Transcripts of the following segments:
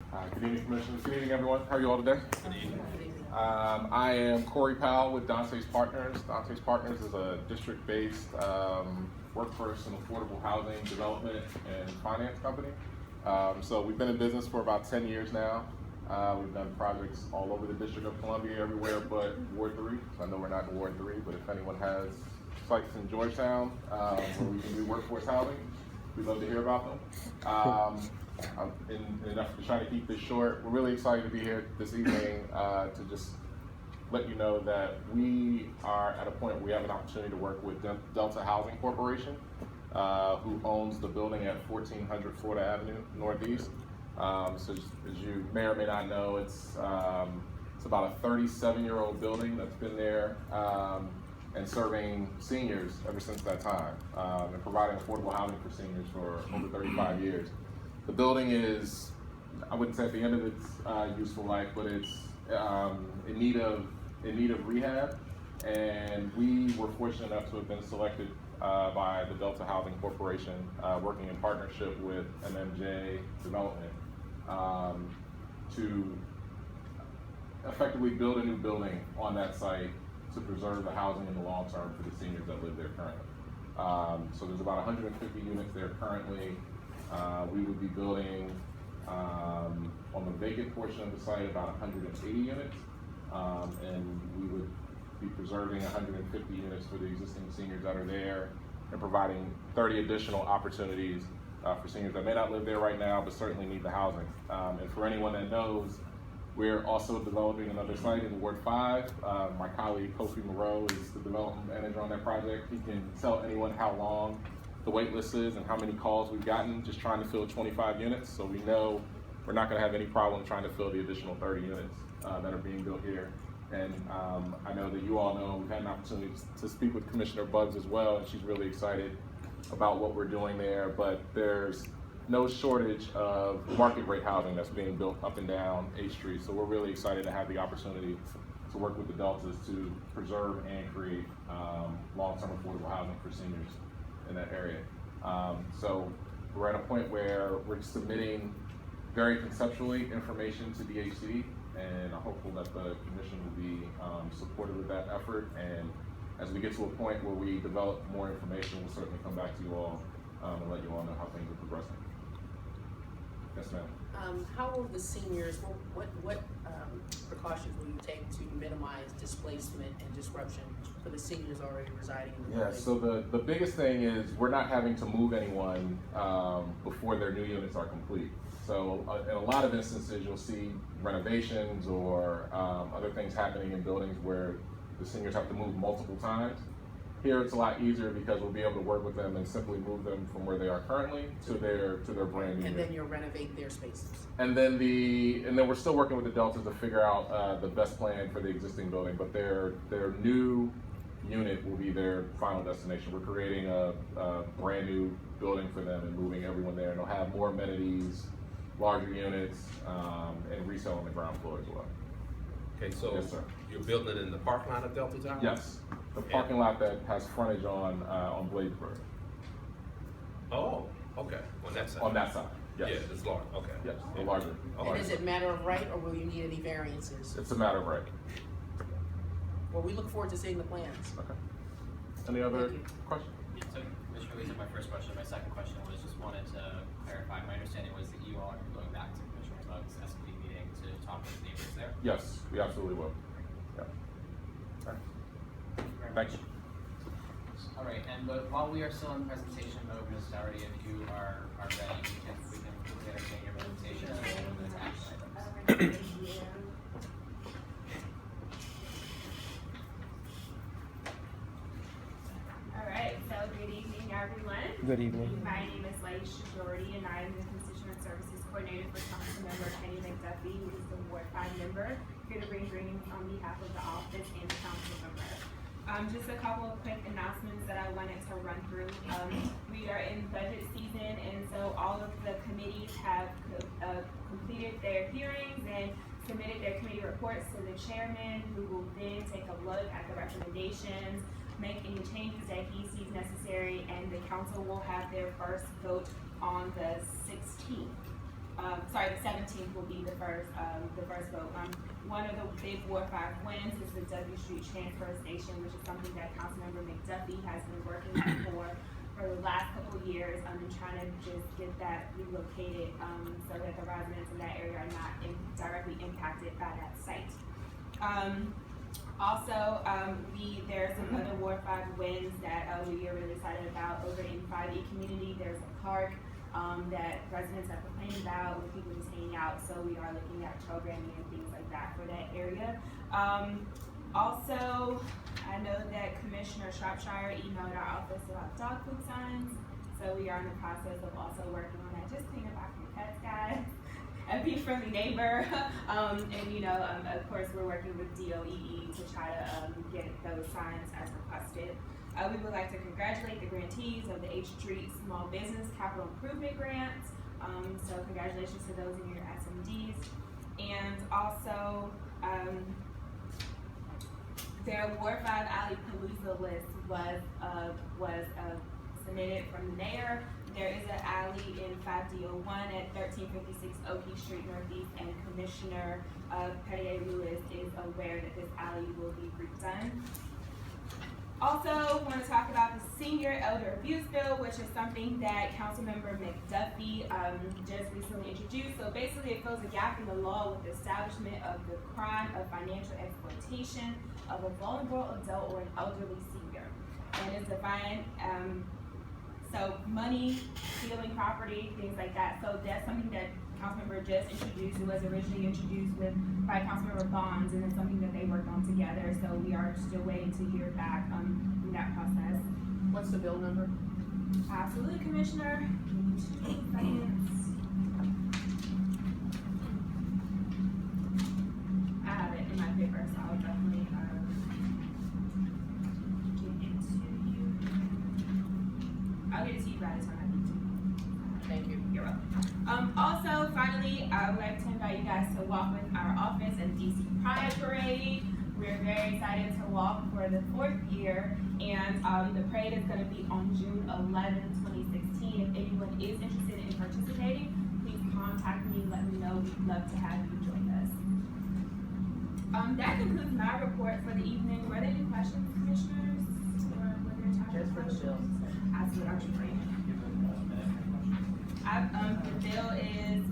Good evening, Commissioners. Good evening, everyone. How are you all today? Good evening. I am Corey Powell with Dante's Partners. Dante's Partners is a district-based workforce and affordable housing development and finance company. So we've been in business for about 10 years now. We've done projects all over the District of Columbia, everywhere but Ward 3. So I know we're not in Ward 3, but if anyone has sites in Georgetown where we can do workforce housing, we'd love to hear about them. Enough to try to keep this short. We're really excited to be here this evening to just let you know that we are at a point where we have an opportunity to work with Delta Housing Corporation, who owns the building at 1400 Florida Avenue Northeast. So as you may or may not know, it's about a 37-year-old building that's been there and serving seniors ever since that time, and providing affordable housing for seniors for over 35 years. The building is, I wouldn't say at the end of its useful life, but it's in need of rehab. And we were fortunate enough to have been selected by the Delta Housing Corporation, working in partnership with MMJ Development, to effectively build a new building on that site to preserve the housing in the long term for the seniors that live there currently. So there's about 150 units there currently. We would be building on the vacant portion of the site about 180 units, and we would be preserving 150 units for the existing seniors that are there and providing 30 additional opportunities for seniors that may not live there right now but certainly need the housing. And for anyone that knows, we're also developing another site in Ward 5. My colleague Kofi Moreau is the development manager on that project. He can tell anyone how long the wait list is and how many calls we've gotten just trying to fill 25 units. So we know we're not going to have any problem trying to fill the additional 30 units that are being built here. And I know that you all know we've had an opportunity to speak with Commissioner Buggs as well, and she's really excited about what we're doing there. But there's no shortage of market rate housing that's being built up and down 8th Street. So we're really excited to have the opportunity to work with the Deltas to preserve and create long-term affordable housing for seniors in that area. So we're at a point where we're submitting very conceptually information to DHC, and I'm hopeful that the commission will be supportive of that effort. And as we get to a point where we develop more information, we'll certainly come back to you all and let you all know how things are progressing. Yes, ma'am. How will the seniors, what precautions will you take to minimize displacement and disruption for the seniors already residing in the building? Yeah, so the biggest thing is we're not having to move anyone before their new units are complete. So in a lot of instances, you'll see renovations or other things happening in buildings where the seniors have to move multiple times. Here it's a lot easier because we'll be able to work with them and simply move them from where they are currently to their brand new. And then you'll renovate their spaces. And then we're still working with the Deltas to figure out the best plan for the existing building, but their new unit will be their final destination. We're creating a brand new building for them and moving everyone there, and they'll have more amenities, larger units, and resale on the ground floor as well. Okay, so Yes, sir. you're building it in the parking lot of Delta Tower? Yes, the parking lot that has frontage on Bladesburg. Oh, okay, on that side. On that side, yes. Yeah, it's large, okay. Yes, the larger. And is it matter of right, or will you need any variances? It's a matter of right. Well, we look forward to seeing the plans. Okay. Any other Thank you. questions? Yeah, so Mr. Lee took my first question. My second question was just wanted to clarify. My understanding was that you all are going back to Commissioner Buggs' SPD meeting to talk with neighbors there. Yes, we absolutely will. Yeah. All right. Thank you. All right, and but while we are still in presentation mode, Ms. Dougherty, if you are ready, we can entertain your presentation and we'll move into action items. Alright, so good evening everyone. Good evening. My name is Laisha Doherty and I am the Constituent Services Coordinator for Councilmember Kenny McDuffie, who is the Ward 5 member, here to bring greetings on behalf of the office and the council member. Just a couple of quick announcements that I wanted to run through. We are in budget season, and so all of the committees have completed their hearings and submitted their committee reports to the chairman, who will then take a look at the recommendations, make any changes that he sees necessary, and the council will have their first vote on the 16th. the 17th will be the first vote. One of the big Ward 5 wins is the W Street Transfer Station, which is something that Councilmember McDuffie has been working on for the last couple of years, and trying to just get that relocated, so that the residents in that area are not directly impacted by that site. Also, there are some other Ward 5 wins that we are really excited about. Over in 5E community, there's a park that residents have complained about with people just hanging out, so we are looking at programming and things like that for that area. Also, I know that Commissioner Shropshire emailed our office about dog food signs, so we are in the process of also working on that. Just clean up after your pets, guys. And be a friendly neighbor. And of course, we're working with DOEE to try to get those signs as requested. We would like to congratulate the grantees of the H Street Small Business Capital Improvement Grant. So congratulations to those in your SMDs. And also, their Ward 5 Alley Palooza list was submitted from the mayor. There is an alley in 5D01 at 1356 Oakey Street Northeast, and Commissioner Pettier Lewis is aware that this alley will be redone. Also, want to talk about the Senior Elder Abuse Bill, which is something that Councilmember McDuffie just recently introduced. So basically, it fills a gap in the law with the establishment of the crime of financial exploitation of a vulnerable adult or an elderly senior. And it's defined, so money, stealing property, things like that. So that's something that Councilmember just introduced. It was originally introduced by Councilmember Bonds, and it's something that they worked on together. So we are still waiting to hear back in that process. What's the bill number? Absolutely, Commissioner. 2 seconds. I have it in my paper, so I'll definitely get it to you. I'll get it to you by the time I need to. Thank you. You're welcome. Also, finally, I would like to invite you guys to walk with our office and DC Pride Parade. We're very excited to walk for the 4th year, and the parade is going to be on June 11, 2016. If anyone is interested in participating, please contact me. Let me know. We'd love to have you join us. That concludes my report for the evening. Were there any questions, commissioners? Or were there time Just for the bill. Absolutely. The bill is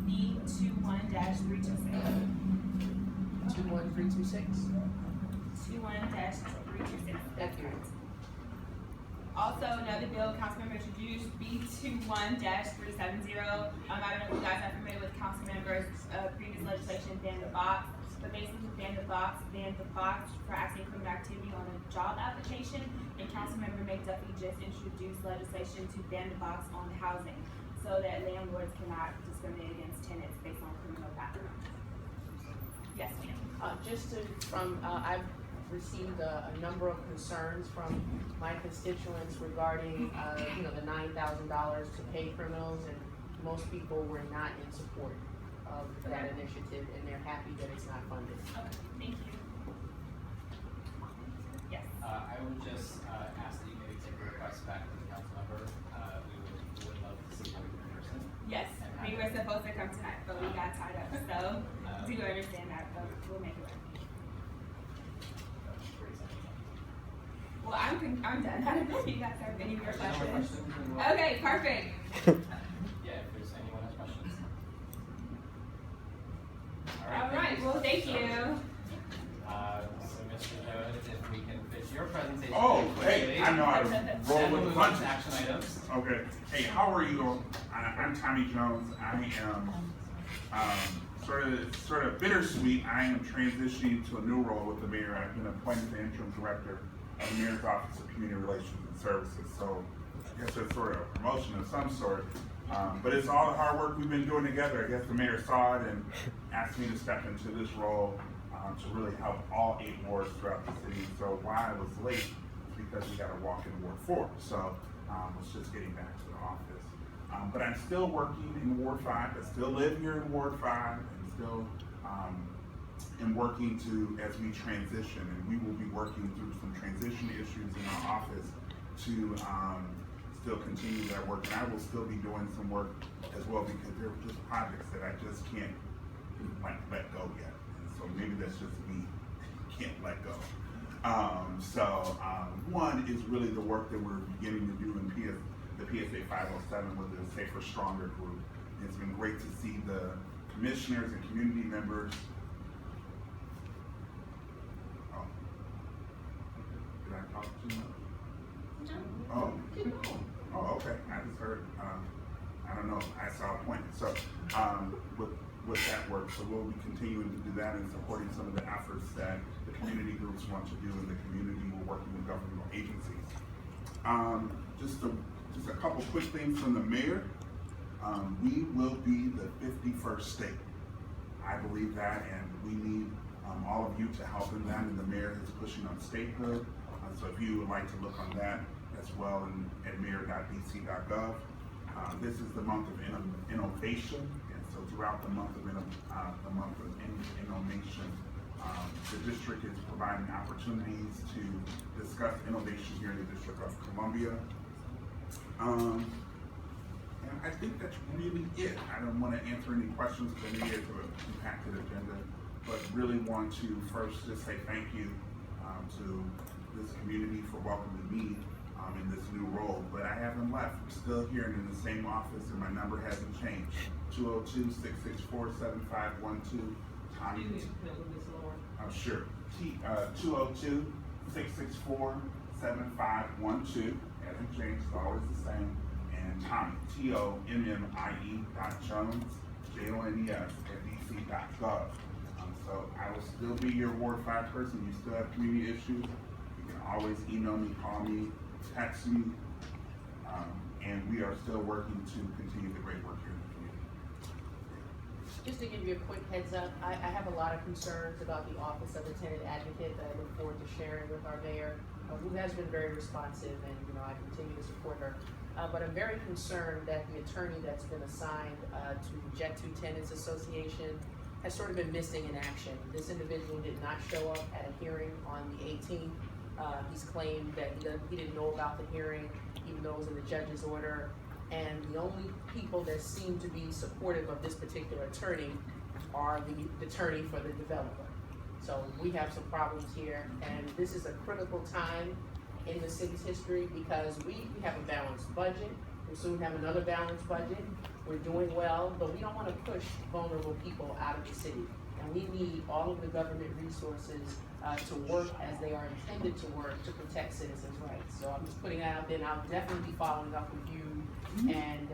B21-326. 21326. 21-326. Thank you. Also, another bill Councilmember introduced, B21-370. I don't know if you guys are familiar with Councilmember's previous legislation, ban the box. But basically, ban the box for acting criminal activity on a job application. And Councilmember McDuffie just introduced legislation to ban the box on housing, so that landlords cannot discriminate against tenants based on criminal background. Yes, ma'am. I've received a number of concerns from my constituents regarding, the $9,000 to pay criminals, and most people were not in support of that initiative, and they're happy that it's not funded. Okay, thank you. Yes. I would just ask that you maybe take a request back to the council member. We would love to see you in person. Yes, we were supposed to come tonight, but we got tied up, so do understand that, but we'll make it work. Well, I'm done. I don't know if you guys have any more questions. Okay, perfect. Yeah, if there's anyone has questions. All right, well, thank you. So Mr. Jones, if we can fit your presentation. Oh, in hey, quickly, I know how to then roll we'll with the move on to punches. action items. Okay. Hey, how are you? I'm Tommy Jones. I am sort of bittersweet. I am transitioning to a new role with the mayor. I've been appointed the interim director of the Mayor's Office of Community Relations and Services. So I guess that's sort of a promotion of some sort. But it's all the hard work we've been doing together. I guess the mayor saw it and asked me to step into this role to really help all 8 wards throughout the city. So why I was late is because we got to walk in Ward 4. So it's just getting back to the office. But I'm still working in Ward 5. I still live here in Ward 5 and still am working as we transition. And we will be working through some transition issues in our office to still continue that work, and I will still be doing some work as well, because there are just projects that I just can't like let go yet. And so maybe that's just me, can't let go. One is really the work that we're beginning to do in the PSA 507 with the Safer Stronger group. It's been great to see the commissioners and community members. Oh, did I talk too much? Oh, okay. I just heard. I don't know. I saw a point. So, with that work, so we'll be continuing to do that and supporting some of the efforts that the community groups want to do in the community. We're working with governmental agencies. Just a couple quick things from the mayor. We will be the 51st state. I believe that, and we need all of you to help in that, and the mayor is pushing on statehood. So if you would like to look on that as well at mayor.dc.gov. This is the month of innovation, and so throughout the month of innovation, the district is providing opportunities to discuss innovation here in the District of Columbia. And I think that's really it. I don't want to answer any questions because maybe it's an impacted agenda, but really want to first just say thank you to this community for welcoming me in this new role. But I haven't left. I'm still here and in the same office, and my number hasn't changed. 202-664-7512. Tommy. Sure. 202-664-7512. Hasn't changed. It's always the same. And Tommy, TOMMIE.Jones, JONES@dc.gov. So I will still be your Ward 5 person. You still have community issues, you can always email me, call me, text me, and we are still working to continue the great work here in the community. Just to give you a quick heads up, I have a lot of concerns about the Office of the Tenant Advocate that I look forward to sharing with our mayor, who has been very responsive, and I continue to support her. But I'm very concerned that the attorney that's been assigned to the Jet 2 Tenants Association has sort of been missing in action. This individual did not show up at a hearing on the 18th. He's claimed that he didn't know about the hearing, even though it was in the judge's order. And the only people that seem to be supportive of this particular attorney are the attorney for the developer. So we have some problems here, and this is a critical time in the city's history because we have a balanced budget. We'll soon have another balanced budget. We're doing well, but we don't want to push vulnerable people out of the city. And we need all of the government resources to work as they are intended to work to protect citizens' rights. So I'm just putting that out there, and I'll definitely be following up with you and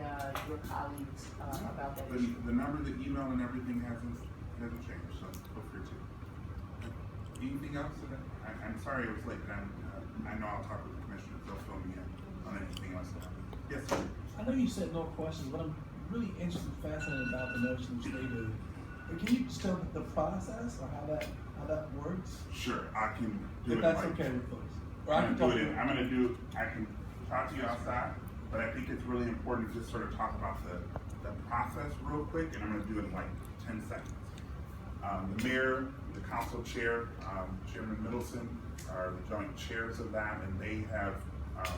your colleagues about that issue. The number, the email, and everything hasn't changed, so feel free to. Anything else? I'm sorry it was late, but I know I'll talk with the commissioners. They'll fill me in on anything else. Yes, sir. I know you said no questions, but I'm really interested, fascinated about the notion of statehood. But can you just tell me the process or how that works? Sure, I can do If it. that's like, okay with folks. Or I I can can do talk it. I can talk to you outside, but I think it's really important to just sort of talk about the process real quick, and I'm going to do it in like 10 seconds. The mayor, the council chair, Chairman Middleton are the joint chairs of that, and they have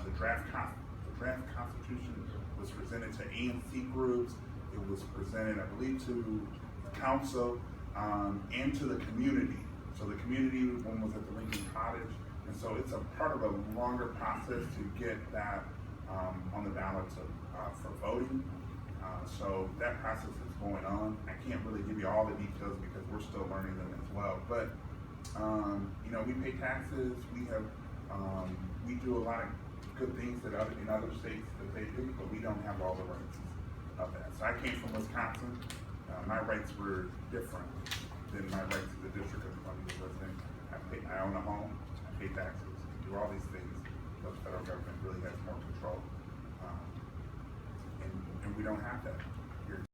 the draft constitution was presented to ANC groups. It was presented, I believe, to the council and to the community. So the community one was at the Lincoln Cottage, and so it's a part of a longer process to get that on the ballot for voting. So that process is going on. I can't really give you all the details because we're still learning them as well. But we pay taxes. We have we do a lot of good things that in other states that they do, but we don't have all the rights of that. So I came from Wisconsin. My rights were different than my rights in the District of Columbia resident. I own a home. I pay taxes. Do all these things. The federal government really has more control, and we don't have that.